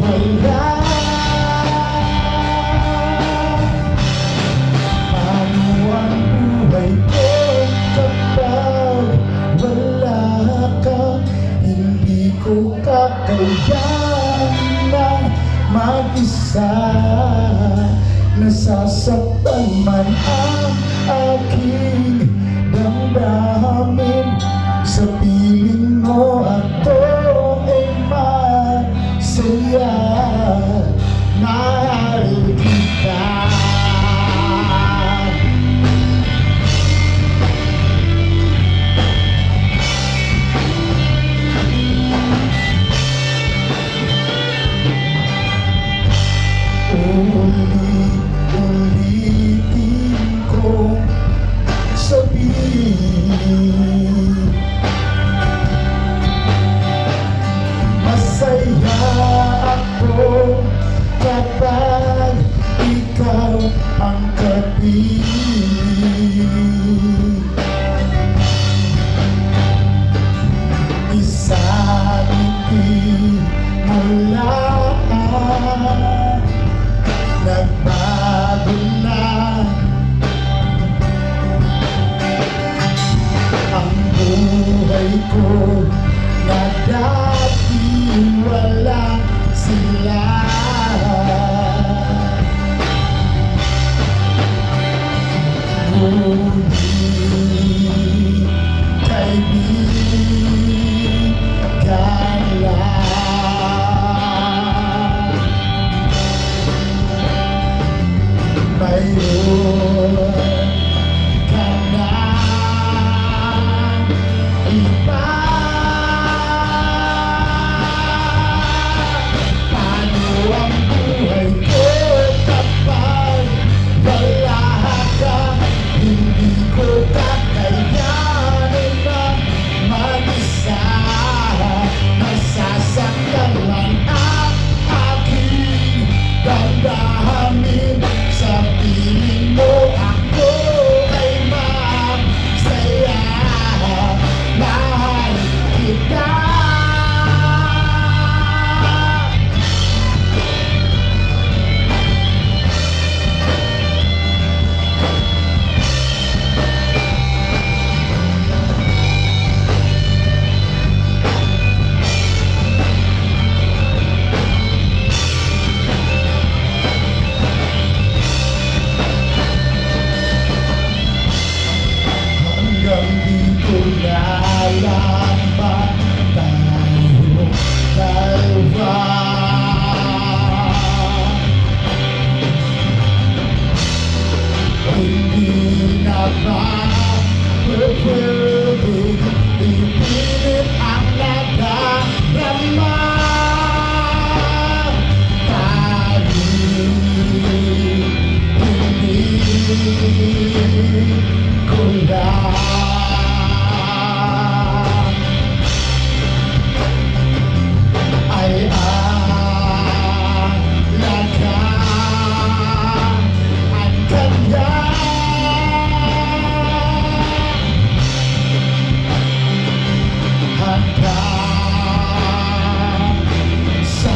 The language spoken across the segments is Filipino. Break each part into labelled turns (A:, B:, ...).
A: wala. Paano ang buhay ko kapag wala ka? Hindi ko kakayanin na mag-isa. Nasasaktan man ang aking damdamin, sa piling mo ako ay masaya. Mahal kita. Ulitin ko sabihin, masaya ako kapag ikaw ang kapiling. Isang ngiti mo lang nagbago na ang buhay ko, na dati walang sila. Ngunit kaibigan lang, mayroon ka na iba. Paano ang buhay ko kapag wala ka? Hindi ko kakayanin na mag-isa. Nasasaktan lang ang aking damdamin, sa piling mo ako ay masaya. Mahal kita. Hanggang dito na lang ba tayo dalawa? Hindi na ba pwedeng ipilit ang nadarama? Hindi ko lang ay alagaan ang kanya. Hanggang sa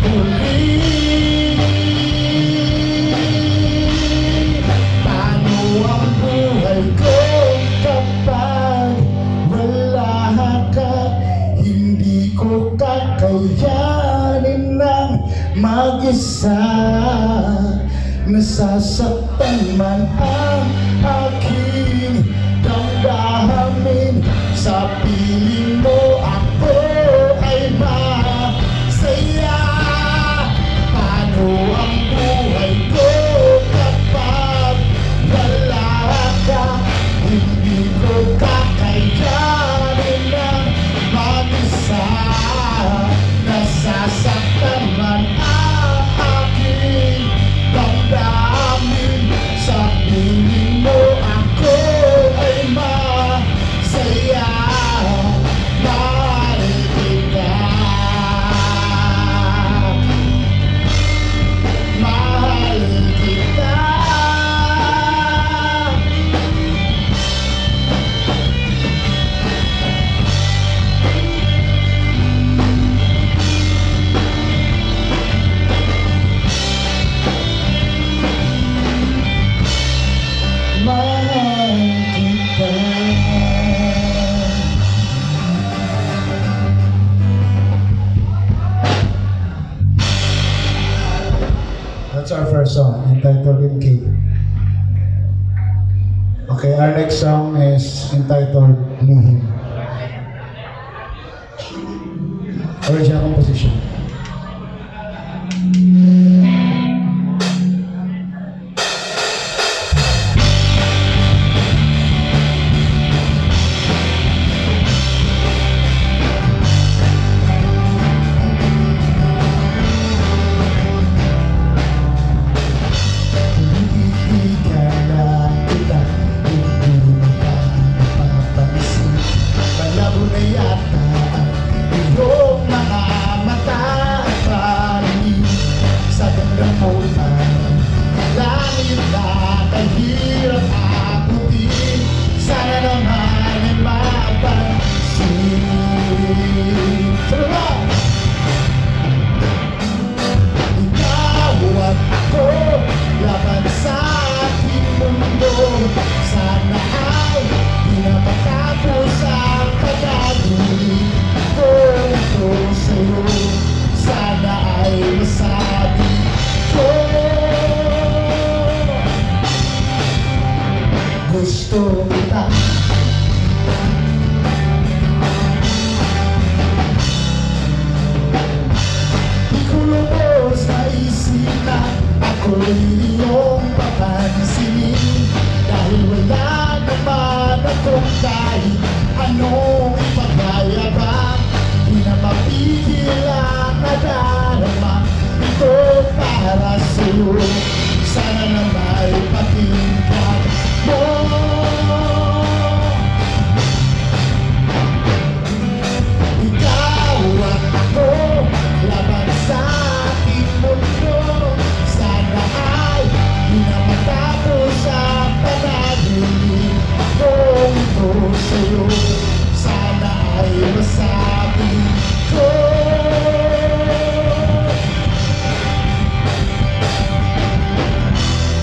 A: huli. Paano ang buhay ko kapag wala ka? Hindi ko kakayanin ng mag-isa. Nasasaktan man ang aking damdamin, sa piling mo ako ay masaya. Paano ang buhay ko kapag wala ka? Hindi ko kakayanin ng mag-isa. Nasasaktan man ang aking damdamin, sa piling our song entitled MK. Okay, our next song is entitled Lihim. Original composition. Gusto kita. Di ko lubos maisip na ako'y iyong papansinin, dahil wala naman akong kahit anong ipagayabang. Di na mapigil ang nadarama ito para sa'yo. Sana na may pakinggan mo. Ikaw at ako, laban sa ating mundo. Sana ay di na matapos ang panaginip kung ito sa'yo. Sana ay masabi ko.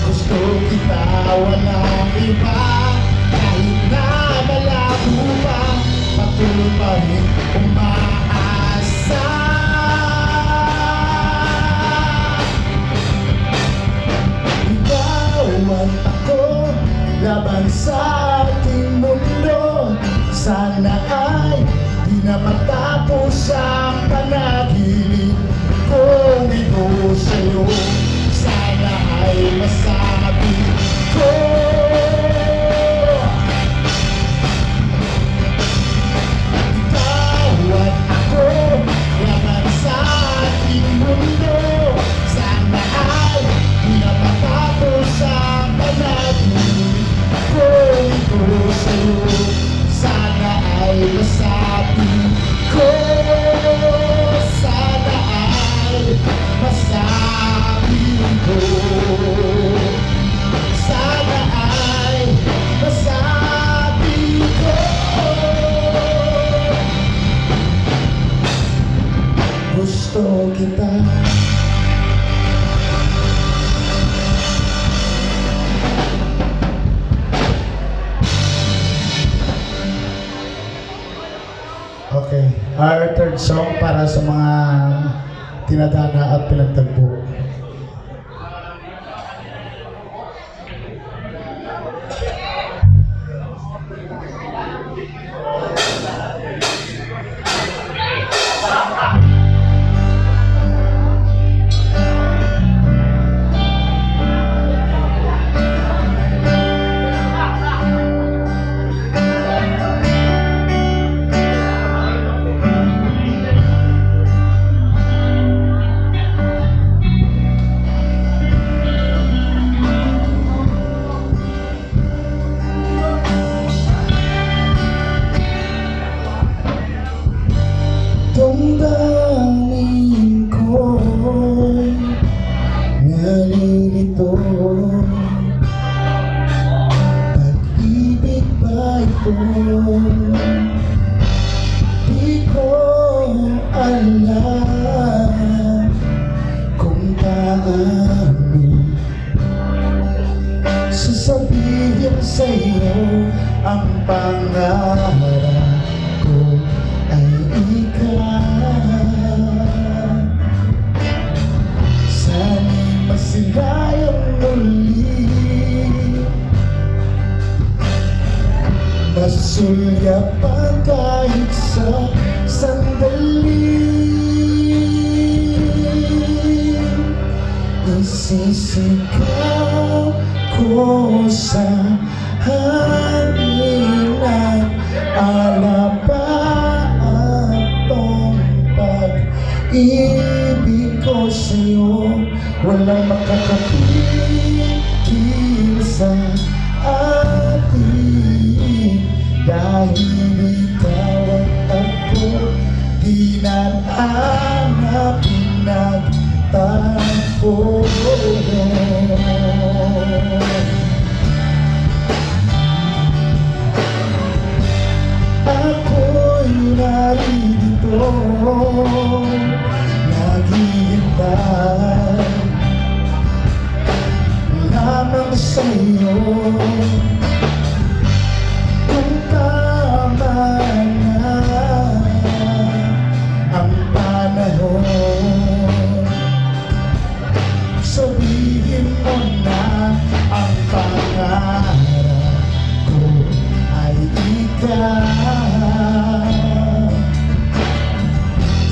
A: Gusto kita, walang iba. Kahit na malabo pa, patuloy pa rin umaasa. Ikaw at ako, laban sa ating mundo. Sana ay di na matapos ang panaginip kung ito sa'yo. Sana ay masabi ko. Ikaw at ako, laban sa ating mundo. Sana ay di na matapos ang panaginip kung ito sa'yo. Sana ay masabi ko. Sana ay masabi ko. Sana ay masabi ko. Gusto kita. Okay, our third song para sa mga tinadhana at pinagtagpo. Damdamin ko'y nalilito. Pag-ibig ba ito? Di ko alam kung paano sasabihin sa'yo ang pangarap ko ay ikaw. Sana'y masilay Isisigaw ko sa hangin at alabaatong pag-ibig ko sa'yo. Walang makakapigil sa atin dahil ikaw at ako di na pinagtagpo. Ako'y narito naghihintay lamang sa'yo. Kung tama na ang panahon, sabihin mo na ang pangarap ko ay ikaw.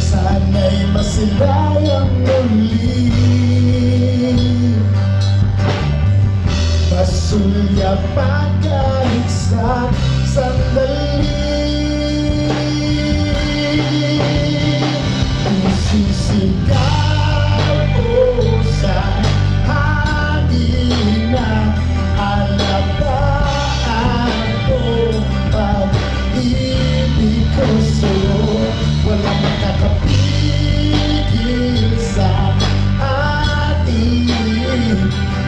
A: Sana'y masilayang muli, masulya pa kahit sa sandali. Isisigaw ko sa hangin na alabaan ko pag-ibig ko sa'yo. Walang makakapigil sa atin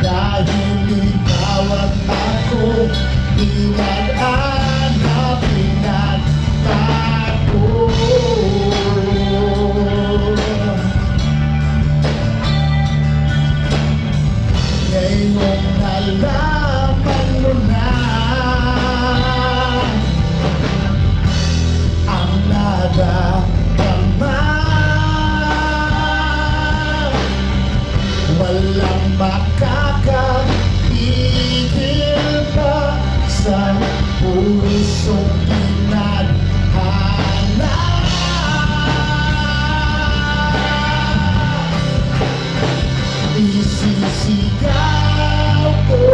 A: dahil ikaw at ako di nag-anapin at tago. Ngayong nalaman mo na ang nadarama, walang makakapigil pa sa pusong tinadhana. Isisigaw ko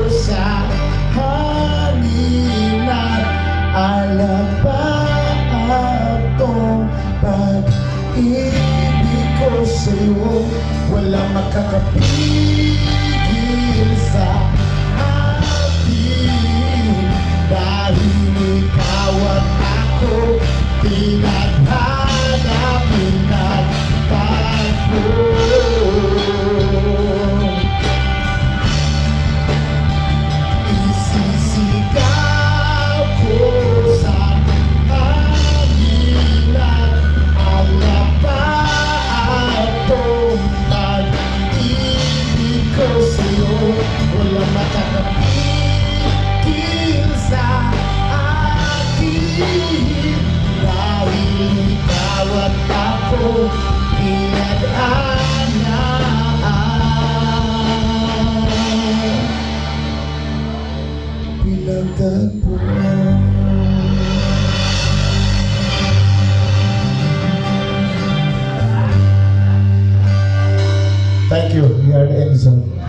A: sa hangin at alabaatong pag-ibig ko sa'yo. Walang makakapigil sa atin dahil ikaw at ako tinadhana pinagtagpo. Isisigaw ko sa hangin at alabaatong pag-ibig ko sa'yo. Walang makakapigil sa atin dahil ikaw at ako pinagtagpo. Thank you. You are the end zone.